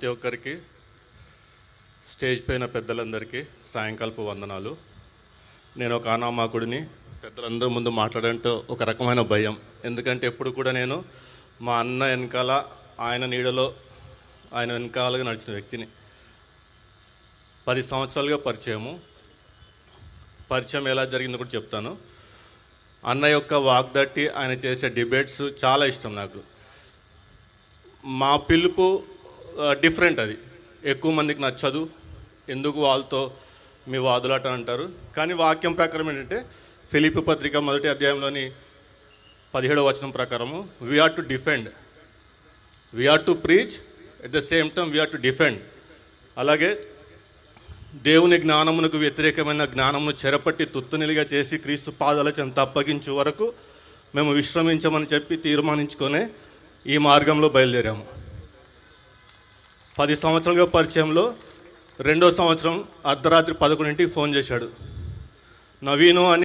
ప్రతి ఒక్కరికి, స్టేజ్ పైన పెద్దలందరికీ సాయంకాలపు వందనాలు. నేను ఒక అనామకుడిని. పెద్దలందరి ముందు మాట్లాడంటే ఒక రకమైన భయం. ఎందుకంటే ఎప్పుడు కూడా నేను మా అన్న వెనకాల, ఆయన నీడలో, ఆయన వెనకాలగా నడిచిన వ్యక్తిని. 10 సంవత్సరాలుగా పరిచయం ఎలా జరిగిందో కూడా చెప్తాను. అన్న యొక్క వాగ్దట్టి, ఆయన చేసే డిబేట్స్ చాలా ఇష్టం నాకు. మా పిలుపు డిఫరెంట్, అది ఎక్కువ మందికి నచ్చదు. ఎందుకు వాళ్ళతో మీ వాదులాట అంటారు. కానీ వాక్యం ప్రకారం ఏంటంటే, ఫిలిప్పీ పత్రిక 1వ అధ్యాయంలోని 17వ వచనం ప్రకారము we are to defend, we are to preach, at the same time we are to defend. అలాగే దేవుని జ్ఞానమునకు వ్యతిరేకమైన జ్ఞానమును చెరపట్టి తుత్తునిలిగా చేసి క్రీస్తు పాదాల చెంత అప్పగించే వరకు మేము విశ్రమించమని చెప్పి తీర్మానించుకొని ఈ మార్గంలో బయలుదేరాము. 10 సంవత్సరాలుగా పరిచయంలో 2వ సంవత్సరం అర్ధరాత్రి 11ంటికి ఫోన్ చేశాడు. నవీను అని